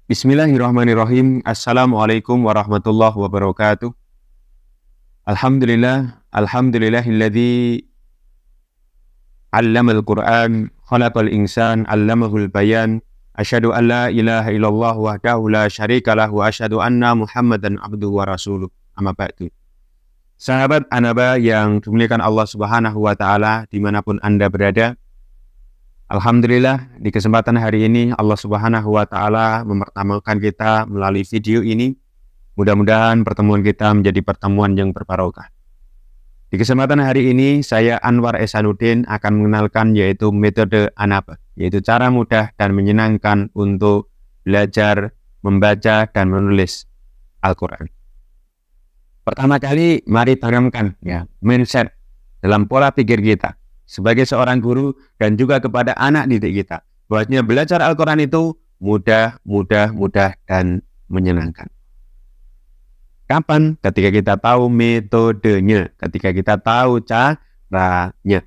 Bismillahirrahmanirrahim. Assalamualaikum warahmatullahi wabarakatuh. Alhamdulillahilladzi 'allamal Qur'an, khalaqal insan, 'allamahul bayan. Asyhadu an la ilaha illallah wahdahu la syarikalah wa asyhadu anna Muhammadan abduhu wa rasuluh. Amma ba'du. Sahabat Anaba yang dimuliakan Allah Subhanahu wa taala dimanapun Anda berada. Alhamdulillah di kesempatan hari ini Allah Subhanahu wa taala mempertemukan kita melalui video ini. Mudah-mudahan pertemuan kita menjadi pertemuan yang berbarokah. Di kesempatan hari ini saya Anwar Ehsanuddin akan mengenalkan yaitu metode Anaba, yaitu cara mudah dan menyenangkan untuk belajar membaca dan menulis Al-Qur'an. Pertama kali mari tanamkan mindset dalam pola pikir kita sebagai seorang guru dan juga kepada anak didik kita, bahwasanya belajar Al-Quran itu mudah dan menyenangkan. Kapan? Ketika kita tahu metodenya, ketika kita tahu caranya.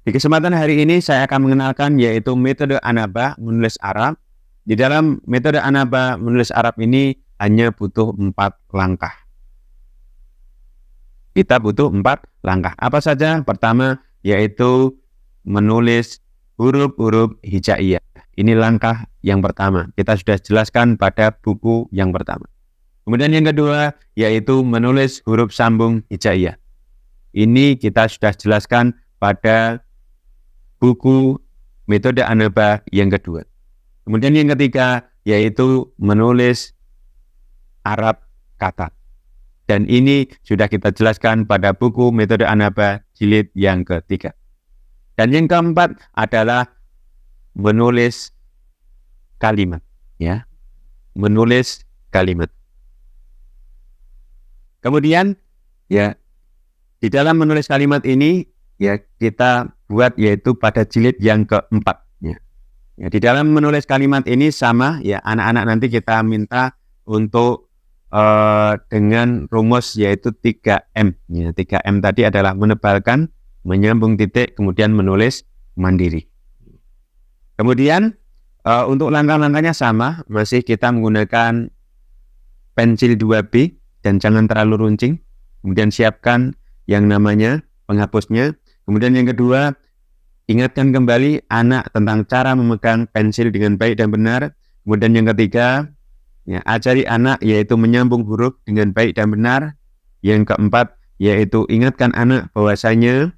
Di kesempatan hari ini saya akan mengenalkan yaitu metode Anaba menulis Arab. Di dalam metode Anaba menulis Arab ini hanya butuh 4 langkah. Kita butuh 4 langkah. Apa saja? Pertama, yaitu menulis huruf-huruf hijaiyah. Ini langkah yang pertama. Kita sudah jelaskan pada buku yang pertama. Kemudian yang kedua, yaitu menulis huruf sambung hijaiyah. Ini kita sudah jelaskan pada buku metode Anaba yang kedua. Kemudian yang ketiga, yaitu menulis Arab kata. Dan ini sudah kita jelaskan pada buku metode Anaba jilid yang ketiga. Dan yang keempat adalah menulis kalimat, menulis kalimat. Kemudian di dalam menulis kalimat ini kita buat yaitu pada jilid yang keempat. Di dalam menulis kalimat ini sama anak-anak nanti kita minta untuk dengan rumus yaitu 3M. 3M tadi adalah menebalkan, menyambung titik, kemudian menulis mandiri. Kemudian untuk langkah-langkahnya sama, masih kita menggunakan pensil 2B dan jangan terlalu runcing. Kemudian siapkan yang namanya penghapusnya. Kemudian yang kedua, ingatkan kembali anak tentang cara memegang pensil dengan baik dan benar. Kemudian yang ketiga, ajari anak yaitu menyambung huruf dengan baik dan benar. Yang keempat, yaitu ingatkan anak bahwasanya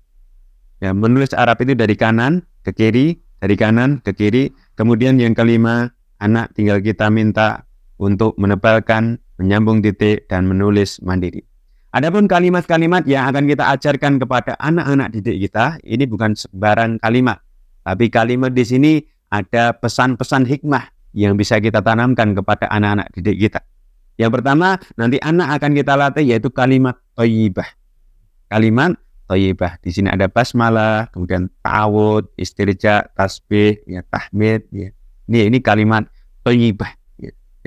menulis Arab itu dari kanan ke kiri, dari kanan ke kiri. Kemudian yang kelima, anak tinggal kita minta untuk menebalkan, menyambung titik, dan menulis mandiri. Adapun kalimat-kalimat yang akan kita ajarkan kepada anak-anak didik kita, ini bukan sembarang kalimat, tapi kalimat di sini ada pesan-pesan hikmah yang bisa kita tanamkan kepada anak-anak didik kita. Yang pertama, nanti anak akan kita latih yaitu kalimat thayyibah. Kalimat thayyibah. Di sini ada basmalah, kemudian ta'awud, istirja, tasbih, tahmid. Ini kalimat thayyibah.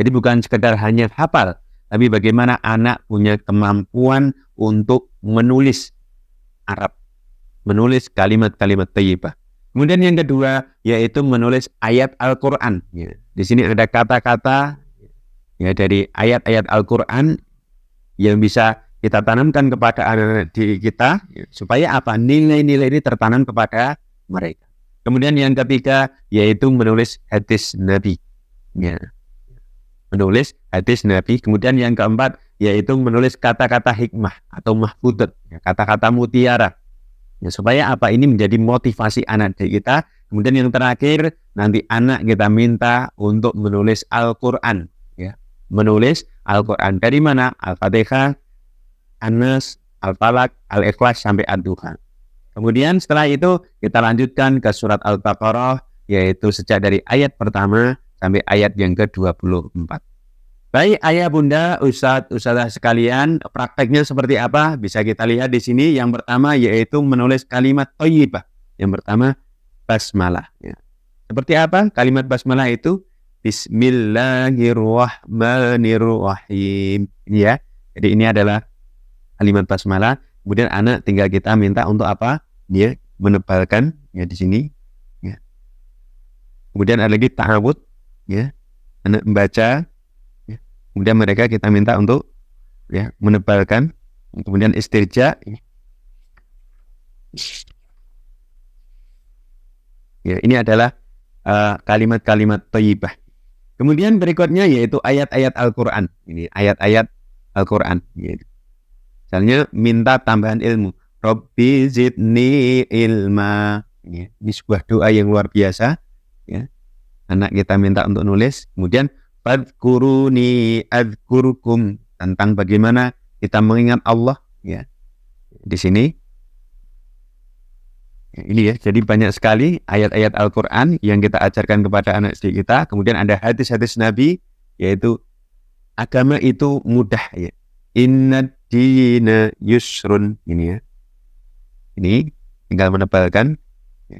Jadi bukan sekedar hanya hafal, tapi bagaimana anak punya kemampuan untuk menulis Arab, menulis kalimat-kalimat thayyibah. Kemudian yang kedua yaitu menulis ayat Al-Quran. Di sini ada kata-kata dari ayat-ayat Al-Quran yang bisa kita tanamkan kepada anak-anak kita supaya apa? Nilai-nilai ini tertanam kepada mereka. Kemudian yang ketiga yaitu menulis hadis Nabi. Menulis hadis Nabi. Kemudian yang keempat yaitu menulis kata-kata hikmah atau mahfudat, kata-kata mutiara. Supaya apa? Ini menjadi motivasi anak kita. Kemudian yang terakhir, nanti anak kita minta untuk menulis Al-Quran. Menulis Al-Quran. Dari mana? Al-Fatihah, An-Nas, Al-Falaq, Al-Ikhlas, sampai Ad-Duha. Kemudian setelah itu, kita lanjutkan ke surat Al-Baqarah, yaitu sejak dari ayat pertama sampai ayat yang ke-24. Baik ayah bunda, ustadzah sekalian, prakteknya seperti apa? Bisa kita lihat di sini. Yang pertama yaitu menulis kalimat thayyibah. Yang pertama basmalah. Seperti apa kalimat basmalah itu? Bismillahirrahmanirrahim. Jadi ini adalah kalimat basmalah. Kemudian anak tinggal kita minta untuk apa? Dia menebalkan di sini. Kemudian ada lagi ta'awud, ya, anak membaca, ya. Kemudian mereka kita minta untuk ya menebalkan. Kemudian istirja, ya, ini adalah kalimat-kalimat thayyibah. Kemudian berikutnya yaitu ayat-ayat Al-Quran. Ini ayat-ayat Al-Quran. Ya. Misalnya minta tambahan ilmu. Rabbi zidni ilma. Ya. Ini sebuah doa yang luar biasa. Ya. Anak kita minta untuk nulis. Kemudian fadhkuruni adzkurukum, tentang bagaimana kita mengingat Allah. Ya. Di sini. Ini ya, jadi banyak sekali ayat-ayat Al-Quran yang kita ajarkan kepada anak didik kita. Kemudian ada hadis-hadis Nabi, yaitu agama itu mudah ya. Inna dina yusrun, ini ya. Ini tinggal menebalkan.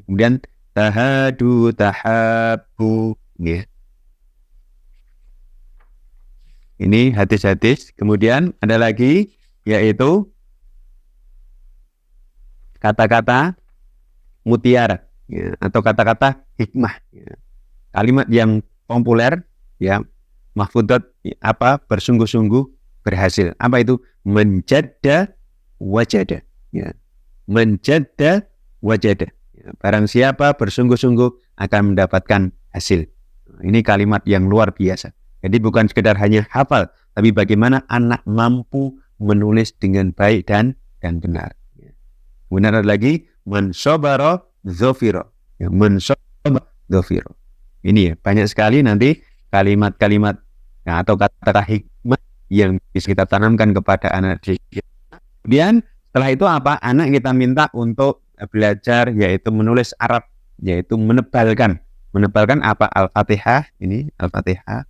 Kemudian tahadu tahabu, ini ya. Ini hadis-hadis. Kemudian ada lagi yaitu kata-kata mutiara, ya, atau kata-kata hikmah, ya. Kalimat yang populer, ya, mahfudzat, apa, bersungguh-sungguh berhasil. Apa itu? Menjadda wajada, ya. Menjadda wajada, ya. Barang siapa bersungguh-sungguh akan mendapatkan hasil. Ini kalimat yang luar biasa. Jadi bukan sekedar hanya hafal, tapi bagaimana anak mampu menulis dengan baik dan benar. Benar ada lagi mensobaro zofiro, ya, mensobaro zofiro. Ini ya, banyak sekali nanti kalimat-kalimat, ya, atau kata-kata hikmah yang bisa kita tanamkan kepada anak didik. Kemudian setelah itu apa? Anak kita minta untuk belajar yaitu menulis Arab, yaitu menebalkan apa? Al-Fatihah, ini Al-Fatihah.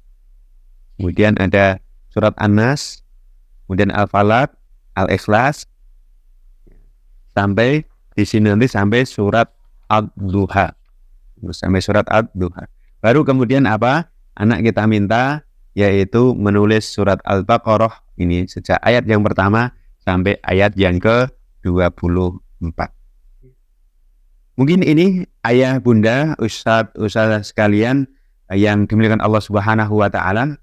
Kemudian ada surat An-Nas, kemudian Al-Falaq, Al-Ikhlas, sampai di sini nanti sampai surat Ad-Duha. Sampai surat Ad-Duha. Baru kemudian apa? Anak kita minta yaitu menulis surat Al-Baqarah ini sejak ayat yang pertama sampai ayat yang ke-24. Mungkin ini ayah bunda, ustaz sekalian yang dimuliakan Allah Subhanahu wa taala.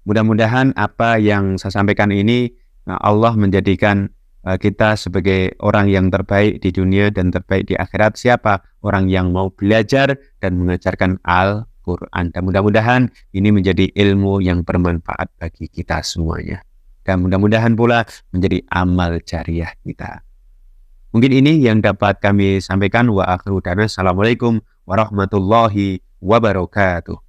Mudah-mudahan apa yang saya sampaikan ini Allah menjadikan kita sebagai orang yang terbaik di dunia dan terbaik di akhirat. Siapa? Orang yang mau belajar dan mengajarkan Al-Quran. Dan mudah-mudahan ini menjadi ilmu yang bermanfaat bagi kita semuanya. Dan mudah-mudahan pula menjadi amal jariah kita. Mungkin ini yang dapat kami sampaikan. Wa akhiru dana. Assalamualaikum warahmatullahi wabarakatuh.